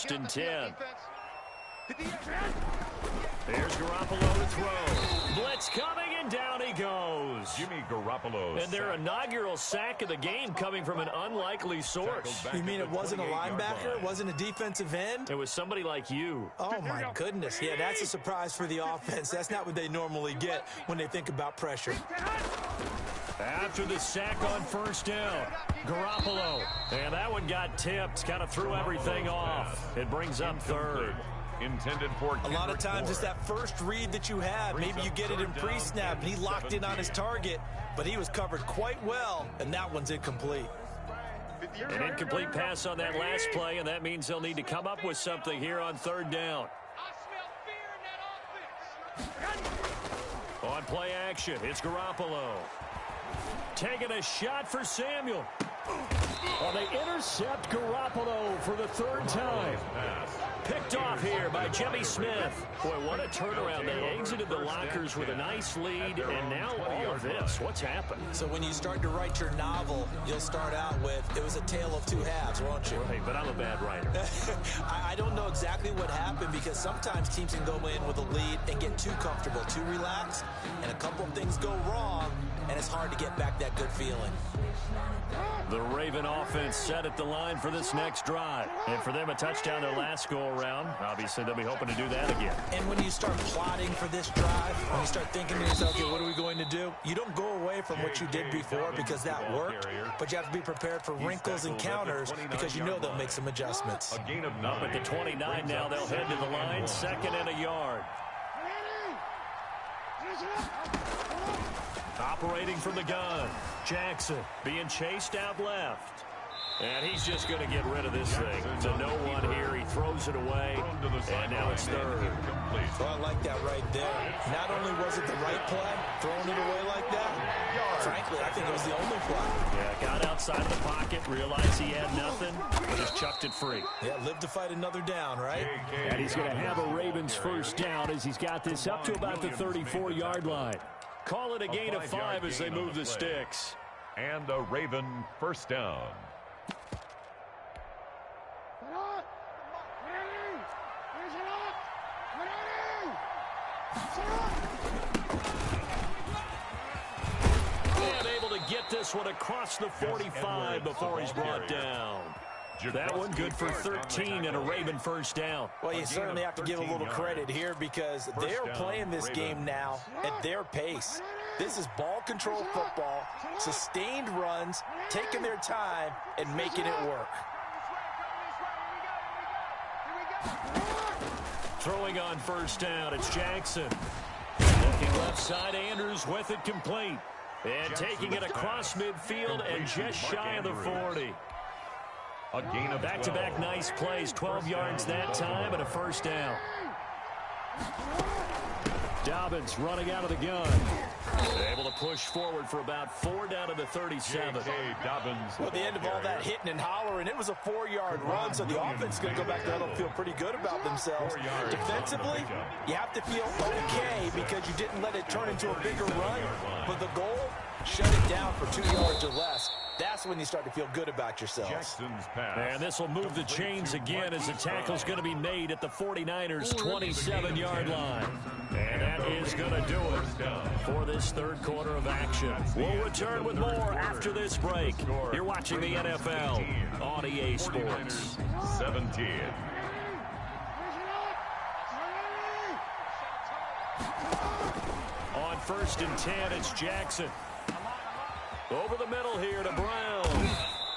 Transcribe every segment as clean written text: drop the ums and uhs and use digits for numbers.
first and 10. Here's Garoppolo to throw. Blitz coming, and down he goes. Jimmy Garoppolo. And their inaugural sack of the game coming from an unlikely source. You mean it wasn't a linebacker? It wasn't a defensive end? It was somebody like you. Oh, my goodness. Yeah, that's a surprise for the offense. That's not what they normally get when they think about pressure. After the sack on first down, Garoppolo. And that one got tipped, kind of threw everything off. It brings up third. Intended for a lot of times it's that first read that you have. Maybe you get it in pre-snap, and he locked in on his target, but he was covered quite well, and that one's incomplete. An incomplete pass on that last play, and that means they'll need to come up with something here on third down. On play action, it's Garoppolo. Taking a shot for Samuel. Oh, they intercept Garoppolo for the third time. Picked off here by Jimmy Smith. Boy, what a turnaround. They exited the lockers with a nice lead, and now all of this. What's happened? So when you start to write your novel, you'll start out with, it was a tale of two halves, won't you? Right, but I'm a bad writer. I don't know exactly what happened, because sometimes teams can go in with a lead and get too comfortable, too relaxed, and a couple of things go wrong, and it's hard to get back that good feeling. The Raven offense set at the line for this next drive. And for them, a touchdown their last go-around. Obviously, they'll be hoping to do that again. And when you start plotting for this drive, when you start thinking to yourself, okay, what are we going to do? You don't go away from what you did before because that worked, but you have to be prepared for wrinkles and counters because you know they'll make some adjustments. A gain of 9. Up at the 29 now, they'll head to the line, second and a yard. Operating from the gun, Jackson being chased out left. And he's just going to get rid of this thing. To no one here, he throws it away, and now it's third. Well, I like that right there. Not only was it the right play, throwing it away like that, frankly, I think it was the only play. Yeah, got outside of the pocket, realized he had nothing, and just chucked it free. Yeah, live to fight another down, right? And he's going to have a Ravens first down as he's got this up to about the 34-yard line. Call it a gain of 5 as they move the sticks. And a Raven first down. And able to get this one across the 45 before he's brought down. That one good for 13 and a Raven first down. Well, you certainly have to give a little credit here because they're playing this game now at their pace. This is ball control football, sustained runs, taking their time, and making it work. Throwing on first down, it's Jackson. Looking left side, Andrews with it complete. And taking it across midfield and just shy of the 40. A gain of back-to-back nice plays, 12 yards that time and a first down. Dobbins running out of the gun. Able to push forward for about 4 down to the 37. Well, at the end of all that hitting and hollering, it was a 4-yard run, so the offense is going to go back there and feel pretty good about themselves. Defensively, you have to feel okay because you didn't let it turn into a bigger run, but the goal, shut it down for 2 yards or less. That's when you start to feel good about yourselves. And this will move the chains again as the tackle's going to be made at the 49ers' 27-yard line. And that is going to do it for this third quarter of action. We'll return with more after this break. You're watching the NFL on EA Sports. 17. On first and 10, it's Jackson. Over the middle here to Brown.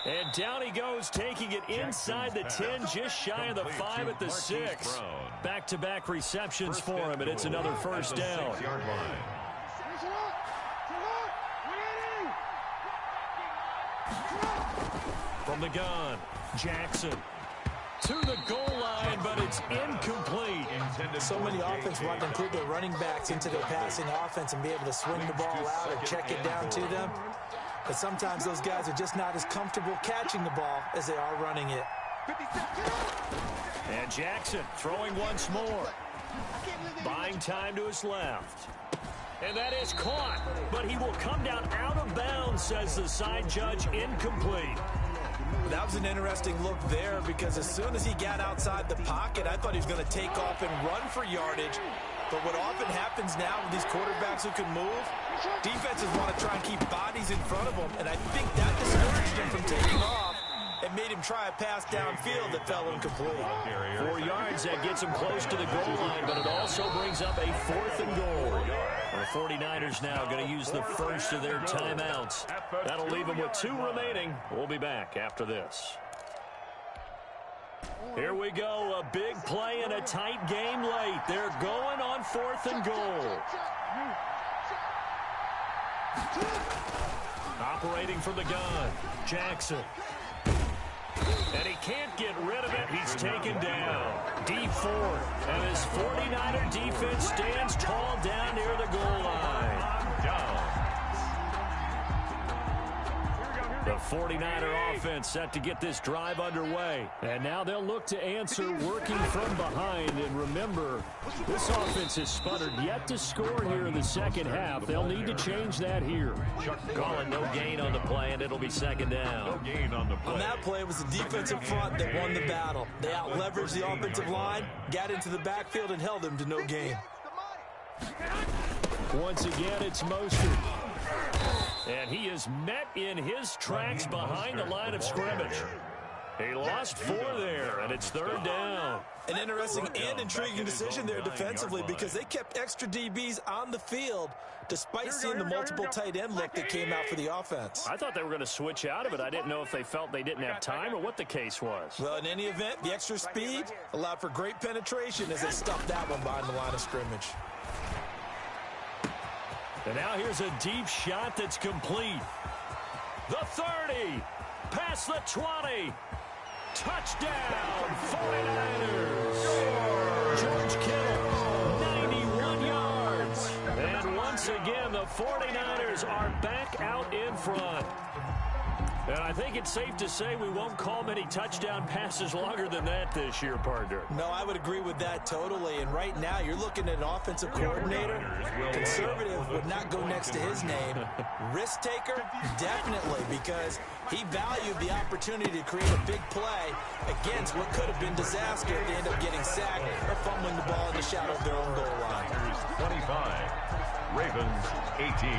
And down he goes, taking it inside the 10, just shy of the 5 at the 6. Back-to-back receptions for him, and it's another first down. From the gun, Jackson. To the goal line, but it's incomplete. So many offense want to include their running backs into their passing offense and be able to swing the ball out or check it down to them. But sometimes those guys are just not as comfortable catching the ball as they are running it. And Jackson throwing once more. Buying time to his left. And that is caught, but he will come down out of bounds, says the side judge, incomplete. That was an interesting look there because as soon as he got outside the pocket, I thought he was going to take off and run for yardage. But what often happens now with these quarterbacks who can move, defenses want to try and keep bodies in front of them, and I think that discouraged him from taking off and made him try a pass downfield that fell incomplete. 4 yards, that gets him close to the goal line, but it also brings up a 4th and goal. The 49ers now going to use the first of their timeouts. That'll leave them with 2 remaining. We'll be back after this. Here we go, a big play and a tight game late. They're going on 4th and goal. Operating from the gun, Jackson. And he can't get rid of it. He's taken down. Deep 4. And his 49er defense stands tall down near the goal line. The 49er offense set to get this drive underway. And now they'll look to answer working from behind. And remember, this offense has sputtered yet to score here in the second half. They'll need to change that here. Calling no gain on the play, and it'll be second down. No gain on the play. On that play, it was the defensive front that won the battle. They out-leveraged the offensive line, got into the backfield, and held them to no gain. Once again, it's Mostert. And he is met in his tracks behind the line of scrimmage. He lost 4 there, and it's 3rd down. An interesting and intriguing decision there defensively because they kept extra DBs on the field despite seeing the multiple tight end look that came out for the offense. I thought they were going to switch out of it. I didn't know if they felt they didn't have time or what the case was. Well, in any event, the extra speed allowed for great penetration as they stuffed that one behind the line of scrimmage. And now here's a deep shot that's complete. The 30, past the 20. Touchdown, 49ers. George Kittle, 91 yards. And once again, the 49ers are back out in front. And I think it's safe to say we won't call many touchdown passes longer than that this year, partner. No, I would agree with that totally. And right now, you're looking at an offensive coordinator. Conservative would not go next to his name. Risk taker, definitely, because he valued the opportunity to create a big play against what could have been disaster if they end up getting sacked or fumbling the ball in the shadow of their own goal line. 25, Ravens 18.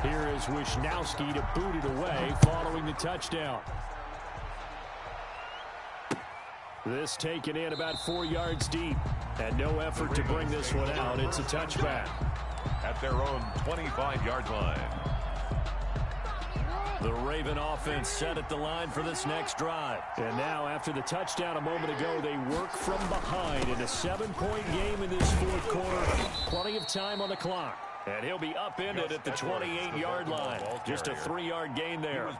Here is Wisnowski to boot it away following the touchdown. This taken in about 4 yards deep. And no effort to bring this one out. It's a touchback. At their own 25-yard line. The Raven offense set at the line for this next drive. And now, after the touchdown a moment ago, they work from behind in a 7-point game in this 4th quarter. Plenty of time on the clock. And he'll be upended at the 28-yard line. Just a 3-yard gain there.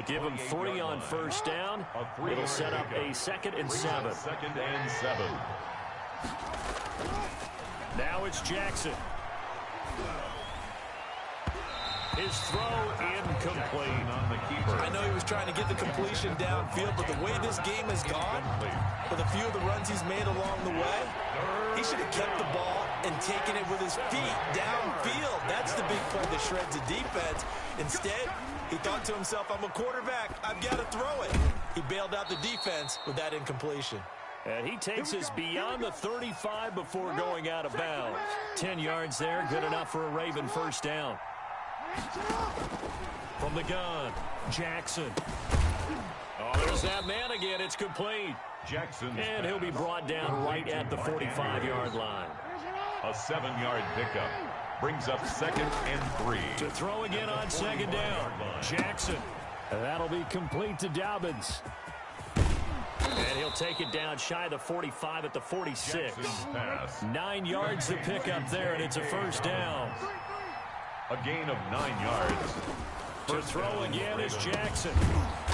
Give him 3 on first down. It'll set up a 2nd and 7. Now it's Jackson. His throw incomplete. I know he was trying to get the completion downfield, but the way this game has gone, with a few of the runs he's made along the way, he should have kept the ball and taken it with his feet downfield. That's the big play that shreds the defense. Instead, he thought to himself, I'm a quarterback. I've got to throw it. He bailed out the defense with that incompletion. And he takes us beyond the 35 before going out of bounds. 10 yards there, good enough for a Raven first down. From the gun, Jackson. Oh, there's that man again. It's complete. Jackson. And he'll be brought down right at the 45-yard line. A 7-yard pickup. Brings up 2nd and 3. To throw again on 2nd down. Jackson. That'll be complete to Dobbins. And he'll take it down shy of the 45 at the 46. 9 yards to pick up there, and it's a first down. A gain of 9 yards. To throw again is Jackson.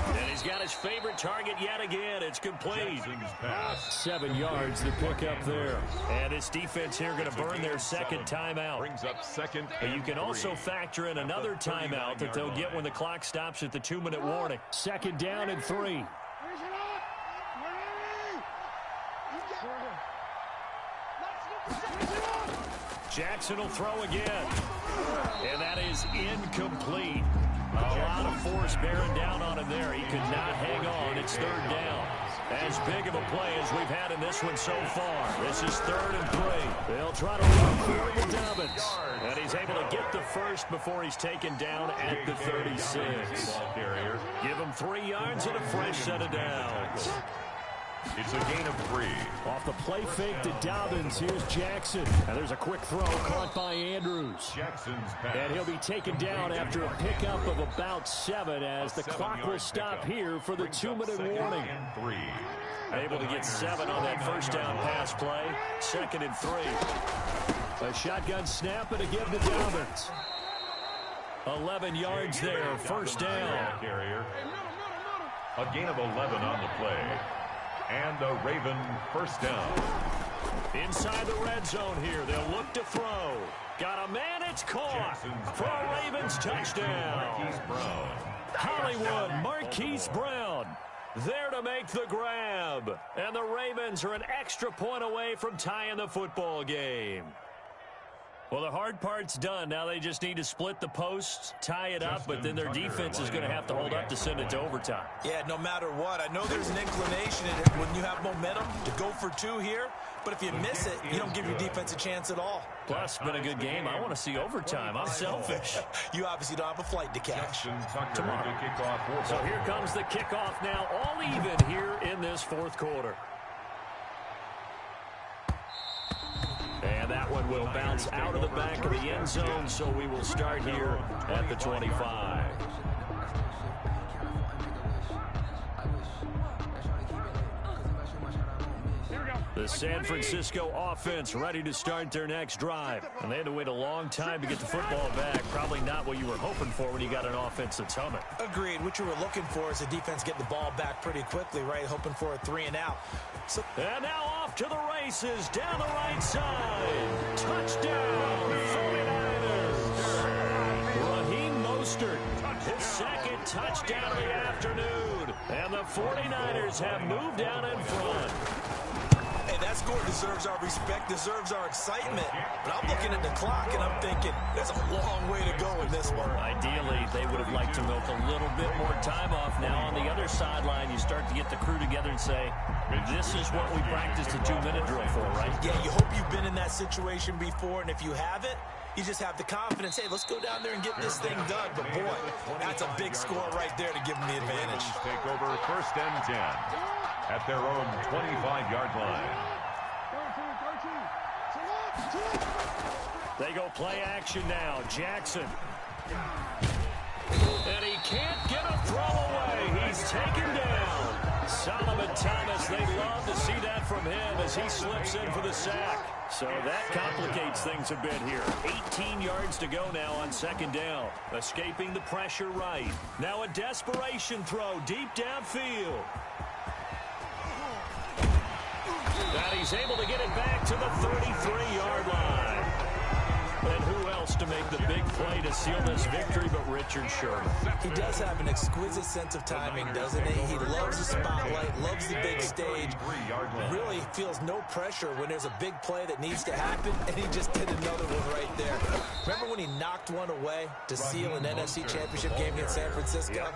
And he's got his favorite target yet again. It's complete. 7 yards to pick up there. And this defense here going to burn their 2nd timeout. Brings up 2nd and you can also factor in another timeout that they'll get when the clock stops at the 2-minute warning. 2nd down and 3. Jackson will throw again. And that is incomplete. A lot of force bearing down on him there. He could not hang on. It's third down. As big of a play as we've had in this one so far. This is 3rd and 3. They'll try to run for it with Dobbins. And he's able to get the first before he's taken down at the 36. Give him 3 yards and a fresh set of downs. It's a gain of 3. Off the play fake to Dobbins, here's Jackson. And there's a quick throw caught by Andrews. Jackson's pass. And he'll be taken down after a pickup of about 7 as the clock will stop here for the 2-minute warning. Able to get 7 on that first down pass play. 2nd and 3. A shotgun snap and a give to Dobbins. 11 yards there, first down. A gain of 11 on the play. And a Raven first down. Inside the red zone here. They'll look to throw. Got a man, it's caught. For a Ravens touchdown. Hollywood, Marquise Brown. There to make the grab. And the Ravens are an extra point away from tying the football game. Well, the hard part's done. Now they just need to split the posts, tie it up, but then their defense is going to have to hold up to send it to overtime. Yeah, no matter what. I know there's an inclination when you have momentum to go for 2 here, but if you miss it, you don't give your defense a chance at all. Plus, it's been a good game. I want to see overtime. I'm selfish. You obviously don't have a flight to catch. Tomorrow. So here comes the kickoff now, all even here in this 4th quarter. And that one will bounce out of the back of the end zone, so we will start here at the 25. The San Francisco offense ready to start their next drive. And they had to wait a long time to get the football back. Probably not what you were hoping for when you got an offense that's humming. Agreed. What you were looking for is the defense getting the ball back pretty quickly, right? Hoping for a 3 and out. And now off to the races down the right side. Touchdown, 49ers. Raheem Mostert, his 2nd touchdown of the afternoon. And the 49ers have moved down in front. Hey, that score deserves our respect, deserves our excitement. But I'm looking at the clock, and I'm thinking, there's a long way to go in this one. Ideally, they would have liked to milk a little bit more time off. Now, on the other sideline, you start to get the crew together and say, this is what we practiced a 2-minute drill for, right? Yeah, you hope you've been in that situation before, and if you haven't, you just have the confidence, hey, let's go down there and get this thing done. But, boy, that's a big score right there to give them the advantage. Take over 1st and 10 at their own 25-yard line. They go play action now. Jackson. And he can't get a throw away. He's taken down. Solomon Thomas, they love to see that from him as he slips in for the sack. So that complicates things a bit here. 18 yards to go now on 2nd down. Escaping the pressure right. Now a desperation throw deep downfield. And he's able to get it back to the 33-yard line. And who else to make the big play to seal this victory but Richard Sherman? He does have an exquisite sense of timing, doesn't he? He loves the spotlight, loves the big stage. Really feels no pressure when there's a big play that needs to happen, and he just did another one right there. Remember when he knocked one away to seal an NFC Championship game against San Francisco?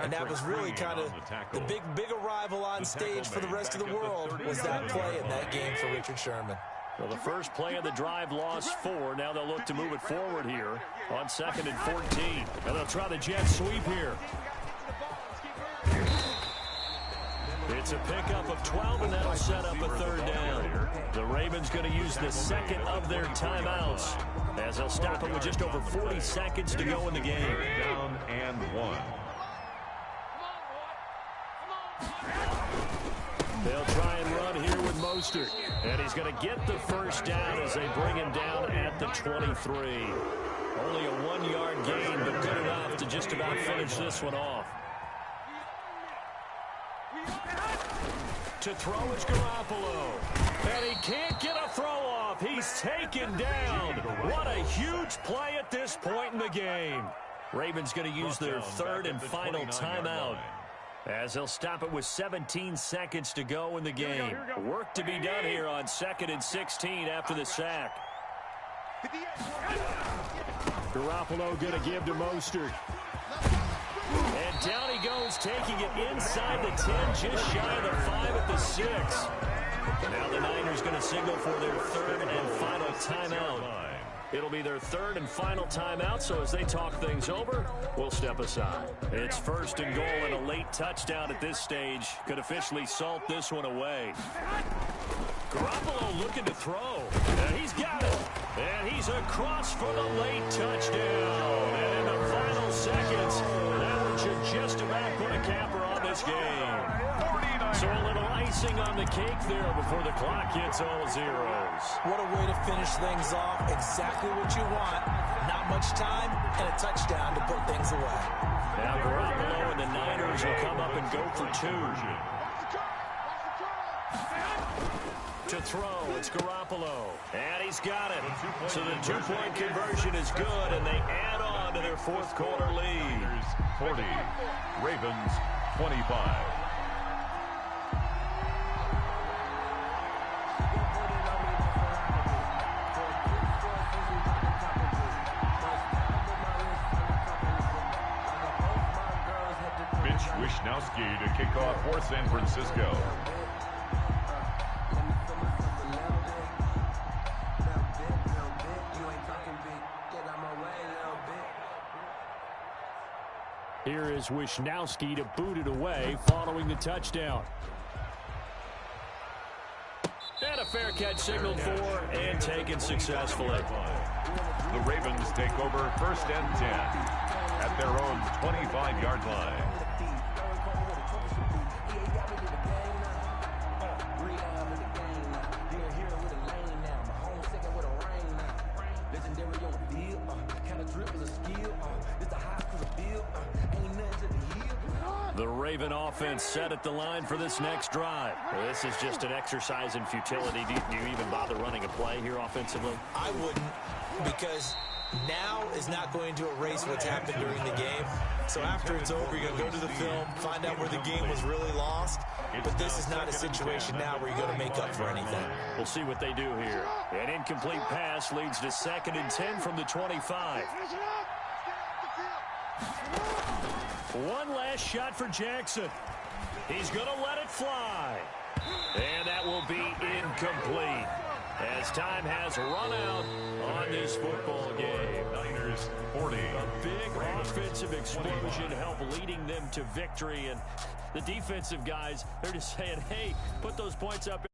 And that was really kind of the big arrival on stage for the rest of the world was that play in that game for Richard Sherman. Well, the first play of the drive lost 4. Now they'll look to move it forward here on 2nd and 14. And they'll try the jet sweep here. It's a pickup of 12, and that'll set up a 3rd down. The Ravens going to use the 2nd of their timeouts as they'll stop it with just over 40 seconds to go in the game. Down and 1. They'll try and run here with Mostert. And he's going to get the first down as they bring him down at the 23. Only a 1-yard gain, but good enough to just about finish this one off. To throw is Garoppolo. And he can't get a throw off. He's taken down. What a huge play at this point in the game. Ravens going to use their 3rd and final timeout, as they'll stop it with 17 seconds to go in the game. Work to be done here on 2nd and 16 after the sack. Garoppolo going to give to Mostert. down he goes, taking it inside the 10, just shy of the 5 at the 6. Now the Niners going to signal for their third and final timeout. It'll be their third and final timeout, so as they talk things over, we'll step aside. It's 1st and goal, and a late touchdown at this stage could officially salt this one away. Garoppolo looking to throw, and he's got it. And he's across for the late touchdown. And in the final seconds, that one should just about put a capper on this game. So a little icing on the cake there before the clock hits all zeros. What a way to finish things off. Exactly what you want. Not much time and a touchdown to put things away. Now Garoppolo and the Niners will come up and go for 2. To throw, it's Garoppolo. And he's got it. So the 2-point conversion is good, and they add on to their 4th quarter lead. 40, Ravens 25. Wisnowski to kick off for San Francisco. Here is Wisnowski to boot it away following the touchdown. And a fair catch signaled for and taken successfully. The Ravens take over 1st and 10 at their own 25-yard line. The Raven offense set at the line for this next drive. Well, this is just an exercise in futility. Do you even bother running a play here offensively? I wouldn't, because now is not going to erase what's happened during the game. So after it's over, you're going to go to the film, find out where the game was really lost. But this is not a situation now where you're going to make up for anything. We'll see what they do here. An incomplete pass leads to 2nd and 10 from the 25. One last shot for Jackson. He's going to let it fly. And that will be incomplete, as time has run out on this football game. Niners 40. A big offensive explosion helped leading them to victory. And the defensive guys, they're just saying, hey, put those points up.